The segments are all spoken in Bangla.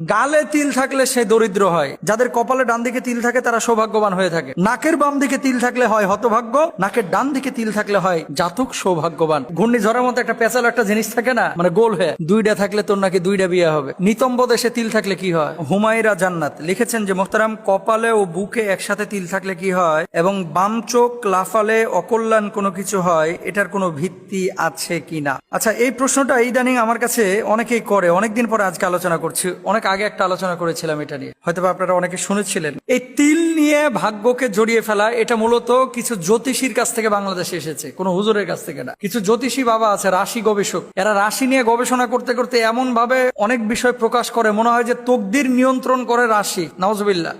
গালে তিল থাকলে সে দরিদ্র হয়। যাদের কপালে ডান দিকে তিল থাকে তারা সৌভাগ্যবান হয়ে থাকে। নাকের বাম দিকে তিল থাকলে হয় হতভাগ্য, নাকের ডান দিকে তিল থাকলে হয় জাতক সৌভাগ্যবান। ঘূর্ণিঝড়ের মতো একটা পেঁচালো একটা জিনিস থাকে না, মানে গোল হয়ে, দুইটা থাকলে তোর নাকি দুইটা বিয়ে হবে। নিতম্ব দেশে তিল থাকলে কি হয়? হুমায়রা জান্নাত লিখেছেন যে মোহতারাম, কপালে ও বুকে একসাথে তিল থাকলে কি হয় এবং বাম চোখ লাফালে অকল্যাণ কোনো কিছু হয়, এটার কোনো ভিত্তি আছে কিনা? আচ্ছা, এই প্রশ্নটা ইদানিং আমার কাছে অনেকেই করে। অনেকদিন পরে আজকে আলোচনা করছি, অনেক আগে একটা আলোচনা করেছিলাম এটা নিয়ে, হয়তো আপনারা অনেকে শুনেছিলেন। এই তিল নিয়ে ভাগ্যকে জড়িয়ে ফেলা, এটা মূলত কিছু জ্যোতিষীর কাছ থেকে বাংলাদেশে এসেছে, কোনো হুজুরের কাছ থেকে না। কিছু জ্যোতিষী বাবা আছে, রাশি গবেষক, এরা রাশি নিয়ে গবেষণা করতে করতে এমন ভাবে অনেক বিষয় প্রকাশ করে, মনে হয় যে তকদির নিয়ন্ত্রণ করে রাশি। নাউজুবিল্লাহ।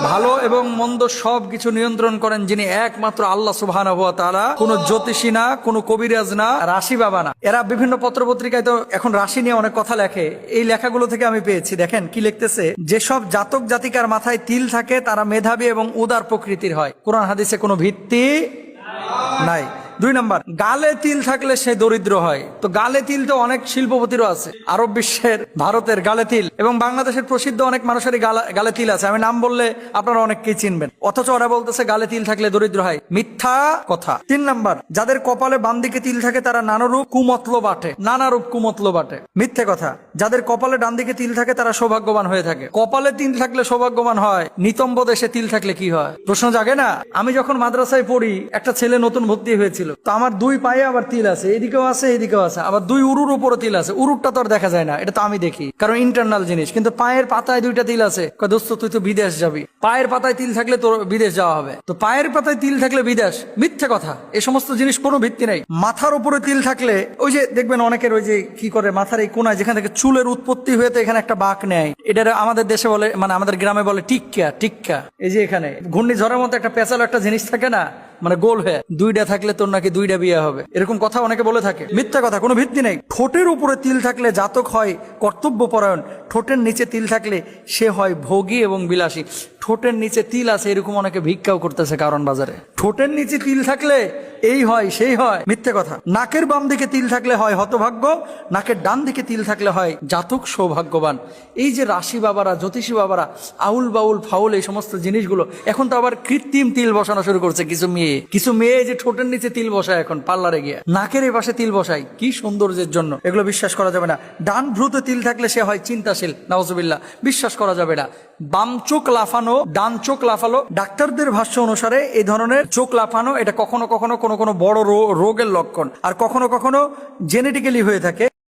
ভালো এবং মন্দ সব কিছু নিয়ন্ত্রণ করেন যিনি, একমাত্র আল্লাহ সুবহানাহু ওয়া তাআলা। কোনো জ্যোতিষী না, কোনো কবিরাজ না, রাশি বাবা না। এরা বিভিন্ন পত্রপত্রিকায় তো এখন রাশি নিয়ে অনেক কথা লেখে। এই লেখাগুলো থেকে আমি পেয়েছি, দেখেন কি লিখতেছে। যেসব জাতক জাতিকার মাথায় তিল থাকে তারা মেধাবী এবং উদার প্রকৃতির হয়। কোরআন হাদিসে কোনো ভিত্তি নাই। 2 নাম্বার, গালে তিল থাকলে সে দরিদ্র হয়। তো গালে তিল তো অনেক শিল্পপতিরও আছে, আরব বিশ্বের, ভারতের গালে তিল, এবং বাংলাদেশের প্রসিদ্ধ অনেক মানুষেরই গালে তিল আছে। আমি নাম বললে আপনারা অনেককেই চিনবেন, অথচ ওরা বলতেছে গালে তিল থাকলে দরিদ্র হয়। মিথ্যা কথা। 3 নাম্বার, যাদের কপালে বাম দিকে তিল থাকে তারা নানারূপ কুমতলব বাটে। নানারূপ কুমতলব বাটে, মিথ্যে কথা। যাদের কপালে ডান দিকে তিল থাকে তারা সৌভাগ্যবান হয়ে থাকে। কপালে তিল থাকলে সৌভাগ্যবান হয়, নিতম্ব দেশে তিল থাকলে কি হয়? প্রশ্ন জাগে না? আমি যখন মাদ্রাসায় পড়ি, একটা ছেলে নতুন ভর্তি হয়েছিল, তো আমার 2 পায়ে আবার তিল আছে, এদিকেও আছে এদিকেও আছে, আবার 2 উরুর উপরে তিল আছে। উরুরটা তো আর দেখা যায় না, এটা তো আমি দেখি, কারণ ইন্টারনাল জিনিস। কিন্তু পায়ের পাতায় 2টা তিল আছে। দোস্ত, তুই তো বিদেশ যাবি, পায়ের পাতায় তিল থাকলে তোর বিদেশ যাওয়া হবে। তো পায়ের পাতায় তিল থাকলে বিদেশ, মিথ্যে কথা। এই সমস্ত জিনিস কোনো ভিত্তি নাই। মাথার উপরে তিল থাকলে, ওই যে দেখবেন অনেকের ওই যে কি করে, মাথার এই কোনায় যেখান থেকে চুলের উৎপত্তি হয়েছে এখানে একটা বাঁক নেয়, এটা আমাদের দেশে বলে, মানে আমাদের গ্রামে বলে টিক্কা। টিক্কা, এই যে এখানে ঘূর্ণিঝড়ের মতো একটা পেঁচালো একটা জিনিস থাকে না, মানে গোল হয়ে, দুইটা থাকলে তোর নাকি দুইটা বিয়ে হবে, এরকম কথা অনেকে বলে থাকে। মিথ্যা কথা, কোনো ভিত্তি নেই। ঠোঁটের উপরে তিল থাকলে জাতক হয় কর্তব্যপরায়ণ। ঠোঁটের নিচে তিল থাকলে সে হয় ভোগী এবং বিলাসী। ঠোঁটের নিচে তিল আছে এরকম অনেকে ভিক্ষাও করতেছে কারণ বাজারে। ঠোঁটের নিচে তিল থাকলে এই হয় সেই হয়, মিথ্যে কথা। নাকের বাম দিকে তিল থাকলে হয় হতভাগ্য, নাকের ডান দিকে তিল থাকলে হয় জাতক সৌভাগ্যবান। এই যে রাশি বাবারা, জ্যোতিষী বাবারা, আউল বাউল ফাউল এই সমস্ত জিনিসগুলো, এখন তো আবার কৃত্রিম তিল বসানো শুরু করছে কিছু মেয়ে যে ঠোঁটের নিচে তিল বসায় এখন পার্লারে গিয়ে, নাকের এই পাশে তিল বসায়, কি সৌন্দর্যের জন্য। এগুলো বিশ্বাস করা যাবে না। ডান ভ্রুতে তিল থাকলে সে হয় চিন্তাশীল। নাউজুবিল্লাহ, বিশ্বাস করা যাবে না। বাম চোখ লাফানো, ডান চোখ লাফালো, ডাক্তারদের ভাষ্য অনুসারে এই ধরনের চোখ লাফানো এটা কখনো কখনো কোনো কোনো বড় রোগের লক্ষণ, আর কখনো কখনো জেনেটিক্যালি হয়ে থাকে।